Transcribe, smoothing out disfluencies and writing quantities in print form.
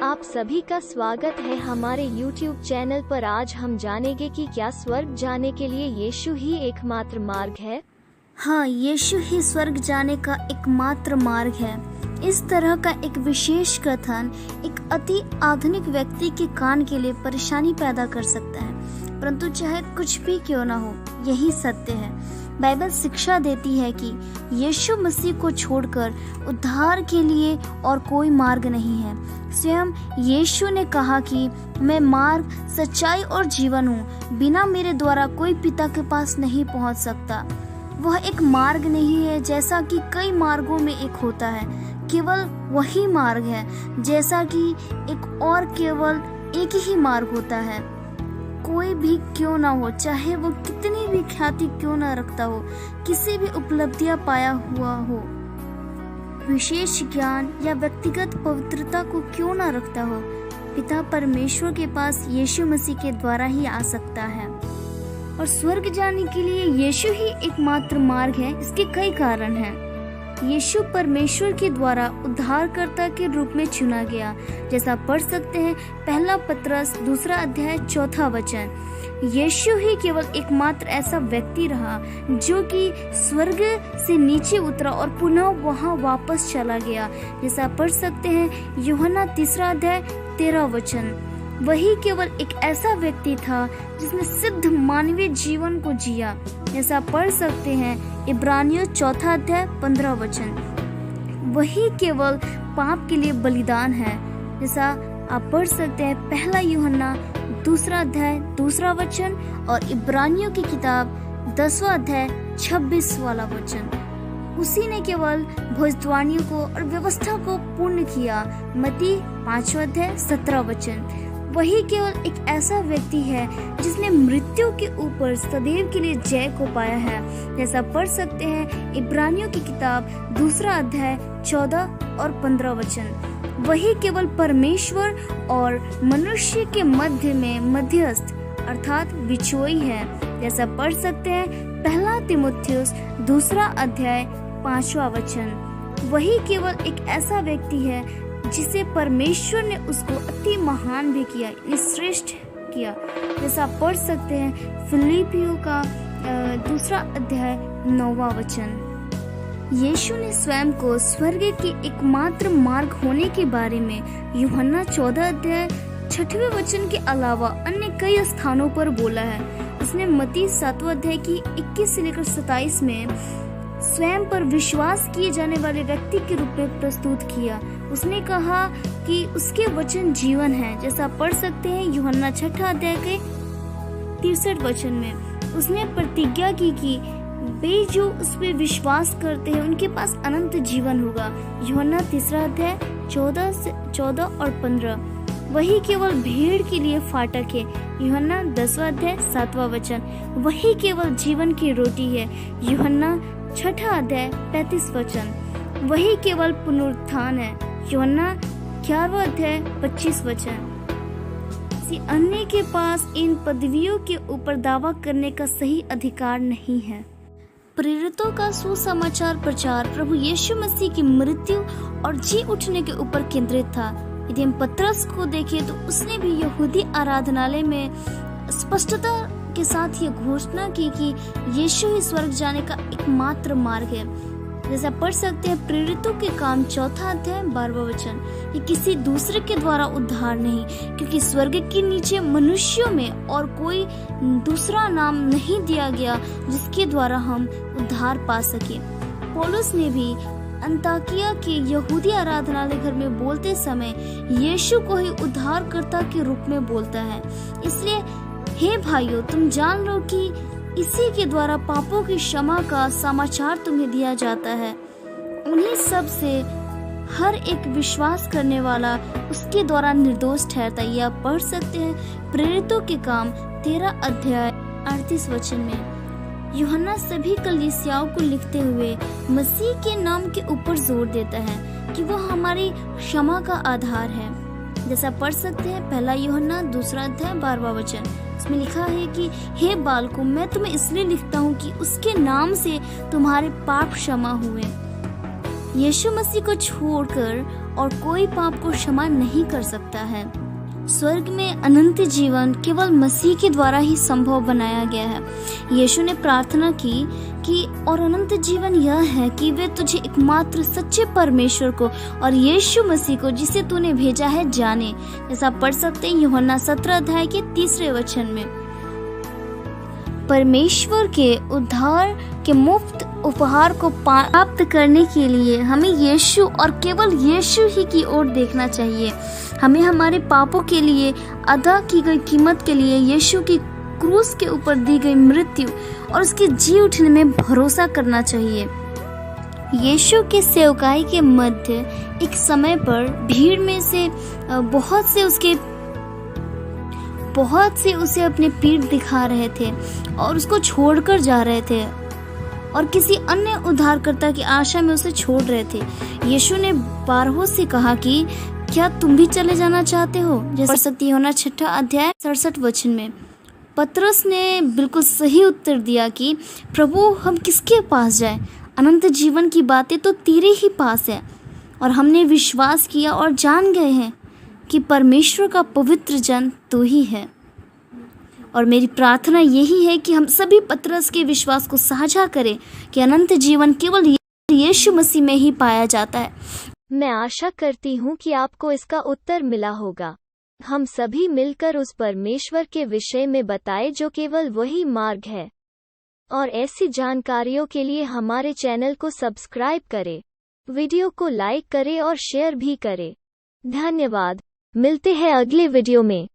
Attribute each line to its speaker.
Speaker 1: आप सभी का स्वागत है हमारे YouTube चैनल पर। आज हम जानेंगे कि क्या स्वर्ग जाने के लिए यीशु ही एकमात्र मार्ग है।
Speaker 2: हाँ, यीशु ही स्वर्ग जाने का एकमात्र मार्ग है। इस तरह का एक विशेष कथन एक अति आधुनिक व्यक्ति के कान के लिए परेशानी पैदा कर सकता है, परंतु चाहे कुछ भी क्यों ना हो, यही सत्य है। बाइबल शिक्षा देती है कि यीशु मसीह को छोड़कर उद्धार के लिए और कोई मार्ग नहीं है। स्वयं यीशु ने कहा कि मैं मार्ग, सच्चाई और जीवन हूँ, बिना मेरे द्वारा कोई पिता के पास नहीं पहुँच सकता। वह एक मार्ग नहीं है जैसा कि कई मार्गों में एक होता है, केवल वही मार्ग है जैसा कि एक और केवल एक ही मार्ग होता है। कोई भी क्यों ना हो, चाहे वो कितनी भी ख्याति क्यों ना रखता हो, किसी भी उपलब्धियां पाया हुआ हो, विशेष ज्ञान या व्यक्तिगत पवित्रता को क्यों ना रखता हो, पिता परमेश्वर के पास यीशु मसीह के द्वारा ही आ सकता है। और स्वर्ग जाने के लिए यीशु ही एकमात्र मार्ग है। इसके कई कारण हैं। यीशु परमेश्वर के द्वारा उद्धारकर्ता के रूप में चुना गया, जैसा पढ़ सकते हैं पहला पतरस 2 अध्याय 4 वचन। यीशु ही केवल एकमात्र ऐसा व्यक्ति रहा जो कि स्वर्ग से नीचे उतरा और पुनः वहां वापस चला गया, जैसा पढ़ सकते हैं यूहन्ना 3 अध्याय 13 वचन। वही केवल एक ऐसा व्यक्ति था जिसने सिद्ध मानवीय जीवन को जिया, जैसा पढ़ सकते हैं इब्रानियों 4 अध्याय 15 वचन। वही केवल पाप के लिए बलिदान है, जैसा आप पढ़ सकते हैं पहला यूहन्ना 2 अध्याय 2 वचन और इब्रानियों की किताब 10 अध्याय 26 वाला वचन। उसी ने केवल भविष्यवाणियों को और व्यवस्था को पूर्ण किया, मत्ती 5 अध्याय 17 वचन। वही केवल एक ऐसा व्यक्ति है जिसने मृत्यु के ऊपर सदैव के लिए जय को पाया है, जैसा पढ़ सकते हैं इब्रानियों की किताब 2 अध्याय 14 और 15 वचन। वही केवल परमेश्वर और मनुष्य के मध्य में मध्यस्थ अर्थात बिचौई है, जैसा पढ़ सकते हैं पहला तीमुथियुस 2 अध्याय 5 वचन। वही केवल एक ऐसा व्यक्ति है जिसे परमेश्वर ने उसको अति महान भी किया, श्रेष्ठ किया, जैसा पढ़ सकते हैं फिलिपियों का 2 अध्याय 9 वचन। यीशु ने स्वयं को स्वर्ग के एकमात्र मार्ग होने के बारे में यूहन्ना 14 अध्याय 6वें वचन के अलावा अन्य कई स्थानों पर बोला है। उसने मत्ती 7 अध्याय की 21 से लेकर 27 में स्वयं पर विश्वास किए जाने वाले व्यक्ति के रूप में प्रस्तुत किया। उसने कहा कि उसके वचन जीवन है, जैसा पढ़ सकते हैं यूहन्ना 6 अध्याय के 63 वचन में। उसने प्रतिज्ञा की कि वे जो उस पर विश्वास करते हैं उनके पास अनंत जीवन होगा, यूहन्ना 3 अध्याय 14 और 15। वही केवल भेड़ के लिए फाटक है, यूहन्ना 10 अध्याय 7 वचन। वही केवल जीवन की रोटी है, यूहन्ना 6 अध्याय 35 वचन। वही केवल पुनरुत्थान है, यूहन्ना 11 अध्याय 25 वचन। किसी अन्य के पास इन पदवियों के ऊपर दावा करने का सही अधिकार नहीं है। प्रेरितों का सुसमाचार प्रचार प्रभु यीशु मसीह की मृत्यु और जी उठने के ऊपर केंद्रित था। यदि हम पतरस को देखें तो उसने भी यहूदी आराधनालय में स्पष्टता के साथ ये घोषणा की कि यीशु ही स्वर्ग जाने का एकमात्र मार्ग है, जैसा पढ़ सकते हैं प्रेरितों के काम 4 अध्याय 12 वचन। ये किसी दूसरे के द्वारा उद्धार नहीं, क्योंकि स्वर्ग के नीचे मनुष्यों में और कोई दूसरा नाम नहीं दिया गया जिसके द्वारा हम उद्धार पा सके। पौलुस ने भी अंताकिया के यहूदी आराधनालय घर में बोलते समय यीशु को ही उद्धारकर्ता के रूप में बोलता है। इसलिए हे भाइयों, तुम जान लो कि इसी के द्वारा पापों की क्षमा का समाचार तुम्हें दिया जाता है। उन्हीं सब से हर एक विश्वास करने वाला उसके द्वारा निर्दोष ठहरता है। यह पढ़ सकते हैं प्रेरितों के काम 13 अध्याय 38 वचन में। यूहन्ना सभी कलीसियाओं को लिखते हुए मसीह के नाम के ऊपर जोर देता है कि वो हमारी क्षमा का आधार है, जैसा पढ़ सकते हैं पहला यूहन्ना 2 अध्याय 12 वचन। इसमें लिखा है कि हे बालकों, मैं तुम्हें इसलिए लिखता हूँ कि उसके नाम से तुम्हारे पाप क्षमा हुए। यीशु मसीह को छोड़कर और कोई पाप को क्षमा नहीं कर सकता है। स्वर्ग में अनंत जीवन केवल मसीह के द्वारा ही संभव बनाया गया है। यीशु ने प्रार्थना की कि और अनंत जीवन यह है कि वे तुझे एकमात्र सच्चे परमेश्वर को और यीशु मसीह को जिसे तूने भेजा है जाने। जैसा पढ़ सकते हैं यूहन्ना 17 अध्याय के 3 वचन में। परमेश्वर के उद्धार के मुफ्त उपहार को प्राप्त करने के लिए हमें यीशु और केवल यीशु ही की ओर देखना चाहिए। हमें हमारे पापों के लिए अदा की गई कीमत के लिए यीशु की क्रूस के ऊपर दी गई मृत्यु और उसके जी उठने में भरोसा करना चाहिए। यीशु के सेवकाई के मध्य एक समय पर भीड़ में से बहुत से उसे अपने पीठ दिखा रहे थे और उसको छोड़कर जा रहे थे और किसी अन्य उद्धारकर्ता की आशा में उसे छोड़ रहे थे। यीशु ने 12 से कहा कि क्या तुम भी चले जाना चाहते हो? जैसा पढ़ सकती है यूहन्ना 6 अध्याय 67 वचन में। पतरस ने बिल्कुल सही उत्तर दिया कि प्रभु हम किसके पास जाएं? अनंत जीवन की बातें तो तेरे ही पास है और हमने विश्वास किया और जान गए हैं कि परमेश्वर का पवित्र जन तू ही है। और मेरी प्रार्थना यही है कि हम सभी पतरस के विश्वास को साझा करें कि अनंत जीवन केवल यीशु मसीह में ही पाया जाता है।
Speaker 1: मैं आशा करती हूँ कि आपको इसका उत्तर मिला होगा। हम सभी मिलकर उस परमेश्वर के विषय में बताएं जो केवल वही मार्ग है। और ऐसी जानकारियों के लिए हमारे चैनल को सब्सक्राइब करें, वीडियो को लाइक करें और शेयर भी करें। धन्यवाद। मिलते हैं अगले वीडियो में।